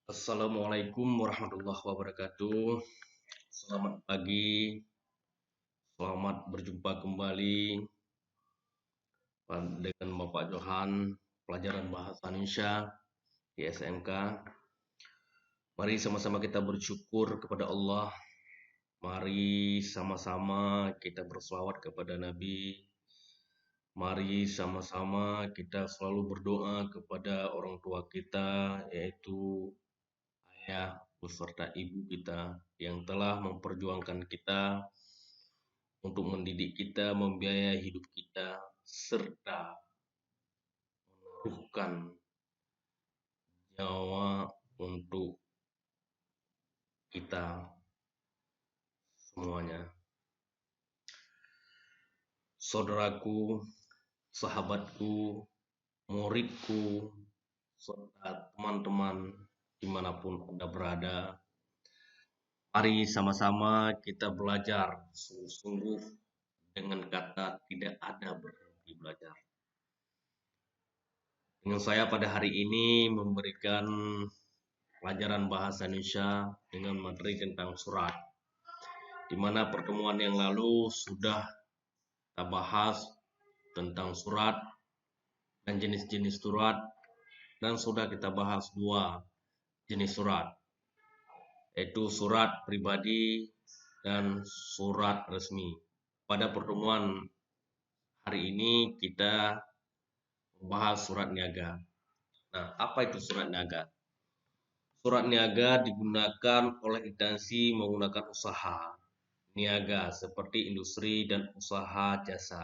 Assalamualaikum warahmatullahi wabarakatuh. Selamat pagi, selamat berjumpa kembali dengan Bapak Johan, pelajaran bahasa Indonesia di SMK. Mari sama-sama kita bersyukur kepada Allah. Mari sama-sama kita berselawat kepada Nabi. Mari sama-sama kita selalu berdoa kepada orang tua kita, yaitu ayah beserta ibu kita yang telah memperjuangkan kita untuk mendidik kita, membiayai hidup kita, serta menaruhkan nyawa untuk kita semuanya. Saudaraku, sahabatku, muridku, serta teman-teman dimanapun Anda berada, mari sama-sama kita belajar sungguh-sungguh dengan kata tidak ada berhenti belajar. Dengan saya pada hari ini memberikan pelajaran bahasa Indonesia dengan materi tentang surat, di mana pertemuan yang lalu sudah kita bahas tentang surat dan jenis-jenis surat, dan sudah kita bahas dua jenis surat, yaitu surat pribadi dan surat resmi. Pada pertemuan hari ini kita membahas surat niaga. Nah, apa itu surat niaga? Surat niaga digunakan oleh instansi menggunakan usaha niaga seperti industri dan usaha jasa.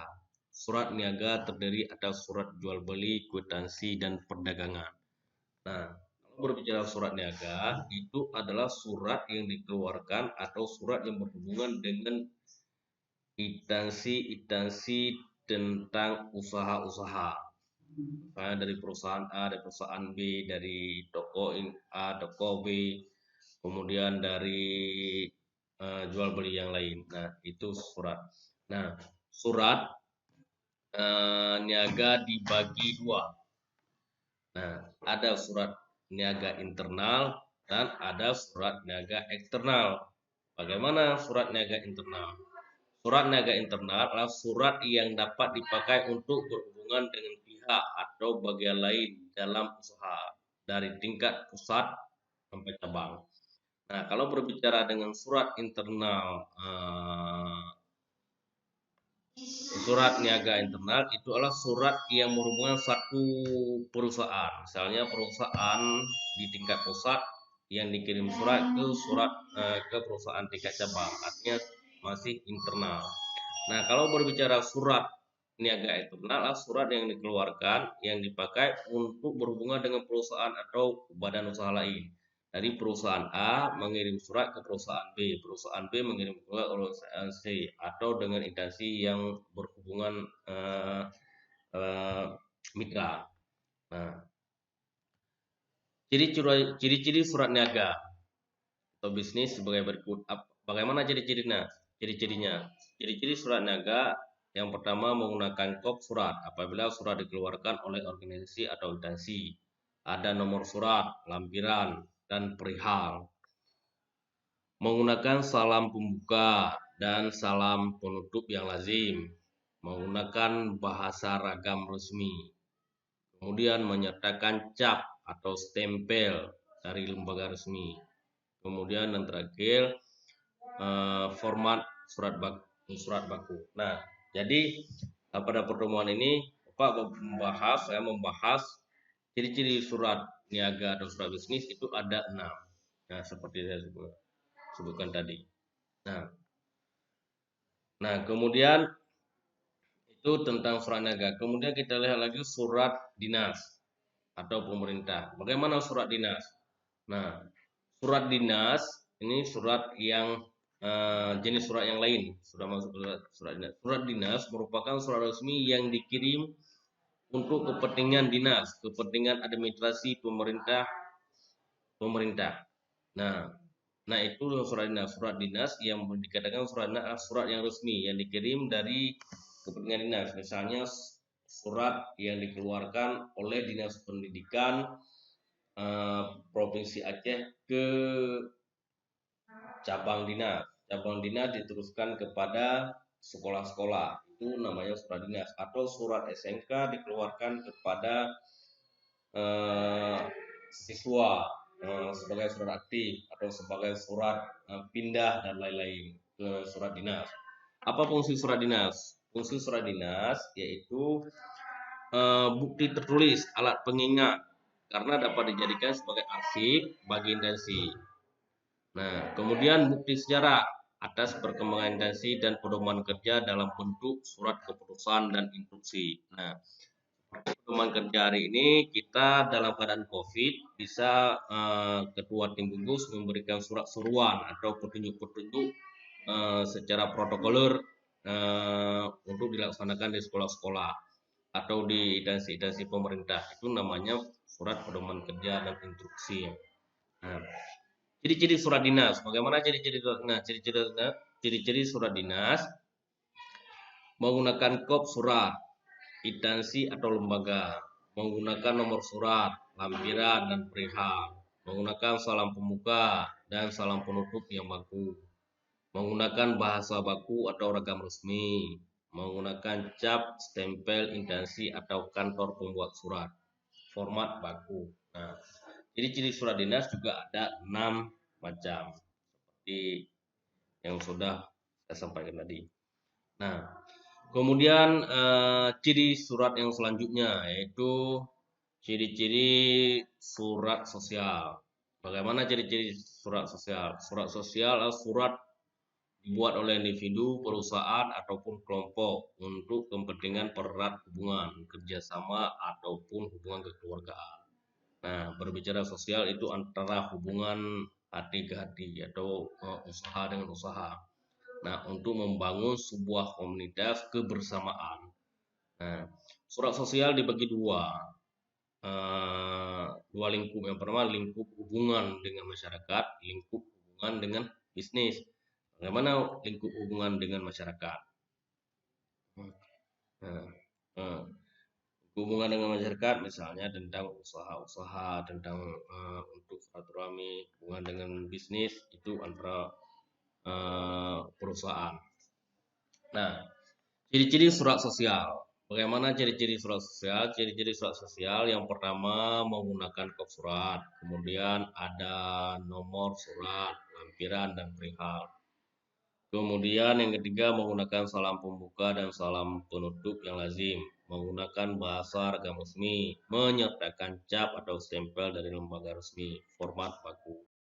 Surat niaga terdiri atas surat jual beli, kwitansi, dan perdagangan. Nah, kalau berbicara surat niaga, itu adalah surat yang dikeluarkan atau surat yang berhubungan dengan instansi-instansi tentang usaha-usaha. Misalnya dari perusahaan A, dari perusahaan B, dari toko A, toko B, kemudian dari jual beli yang lain. Nah, itu surat. Nah, surat niaga dibagi dua. Nah, ada surat niaga internal dan ada surat niaga eksternal. Bagaimana surat niaga internal? Surat niaga internal adalah surat yang dapat dipakai untuk berhubungan dengan pihak atau bagian lain dalam usaha dari tingkat pusat sampai cabang. Nah, kalau berbicara dengan surat internal, surat niaga internal itu adalah surat yang berhubungan satu perusahaan. Misalnya perusahaan di tingkat pusat yang dikirim surat ke perusahaan tingkat cabang, artinya masih internal. Nah, kalau berbicara surat niaga eksternal adalah surat yang dikeluarkan yang dipakai untuk berhubungan dengan perusahaan atau badan usaha lain. Dari perusahaan A mengirim surat ke perusahaan B, perusahaan B mengirim surat ke perusaaan C, atau dengan instansi yang berhubungan mitra. Nah, ciri-ciri surat niaga atau bisnis sebagai berikut. Bagaimana ciri-cirinya? Ciri-ciri surat niaga yang pertama menggunakan kop surat apabila surat dikeluarkan oleh organisasi atau instansi. Ada nomor surat, lampiran, dan perihal. Menggunakan salam pembuka dan salam penutup yang lazim. Menggunakan bahasa ragam resmi. Kemudian menyertakan cap atau stempel dari lembaga resmi. Kemudian yang terakhir format surat baku. Nah, jadi pada pertemuan ini saya membahas ciri-ciri surat niaga atau surat bisnis itu ada 6. Nah, seperti saya sebutkan tadi. Nah, kemudian itu tentang surat niaga. Kemudian kita lihat lagi surat dinas atau pemerintah. Bagaimana surat dinas? Nah, surat dinas ini surat yang jenis surat yang lain. Sudah masuk surat dinas. Surat dinas merupakan surat resmi yang dikirim untuk kepentingan dinas, kepentingan administrasi pemerintah. Nah, itu surat dinas. Surat dinas yang dikatakan surat dinas adalah surat yang resmi yang dikirim dari kepentingan dinas. Misalnya surat yang dikeluarkan oleh Dinas Pendidikan Provinsi Aceh ke cabang dinas. Cabang dinas diteruskan kepada sekolah-sekolah. Itu namanya surat dinas, atau surat SMK dikeluarkan kepada siswa sebagai surat aktif atau sebagai surat pindah dan lain-lain ke surat dinas. Apa fungsi surat dinas? Fungsi surat dinas yaitu bukti tertulis, alat pengingat, karena dapat dijadikan sebagai arsip bagi intensi. Nah, kemudian bukti sejarah atas perkembangan intensi dan pedoman kerja dalam bentuk surat keputusan dan instruksi. Nah, pedoman kerja hari ini kita dalam keadaan COVID bisa ketua tim gugus memberikan surat seruan atau petunjuk-petunjuk secara protokoler untuk dilaksanakan di sekolah-sekolah atau di instansi-instansi pemerintah. Itu namanya surat pedoman kerja dan instruksi. Nah, ciri-ciri surat dinas. Bagaimana ciri-ciri surat dinas? Ciri-ciri surat dinas menggunakan kop surat, instansi atau lembaga, menggunakan nomor surat, lampiran dan perihal, menggunakan salam pembuka dan salam penutup yang baku, menggunakan bahasa baku atau ragam resmi, menggunakan cap, stempel, instansi atau kantor pembuat surat, format baku. Nah, ciri-ciri surat dinas juga ada 6 macam seperti yang sudah saya sampaikan tadi. Nah, kemudian ciri surat yang selanjutnya yaitu ciri-ciri surat sosial. Bagaimana ciri-ciri surat sosial? Surat sosial adalah surat dibuat oleh individu, perusahaan, ataupun kelompok untuk kepentingan pererat hubungan, kerjasama, ataupun hubungan kekeluargaan. Nah, berbicara sosial itu antara hubungan hati ke hati atau usaha dengan usaha. Nah, untuk membangun sebuah komunitas kebersamaan. Nah, surat sosial dibagi dua lingkup. Yang pertama lingkup hubungan dengan masyarakat, lingkup hubungan dengan bisnis. Bagaimana lingkup hubungan dengan masyarakat? Nah, hubungan dengan masyarakat misalnya tentang usaha-usaha, tentang untuk silaturahmi, hubungan dengan bisnis itu antara perusahaan. Nah, ciri-ciri surat sosial. Bagaimana ciri-ciri surat sosial? Ciri-ciri surat sosial yang pertama menggunakan kop surat, kemudian ada nomor surat, lampiran dan perihal. Kemudian yang ketiga menggunakan salam pembuka dan salam penutup yang lazim, menggunakan bahasa ragam resmi, menyertakan cap atau stempel dari lembaga resmi, format baku.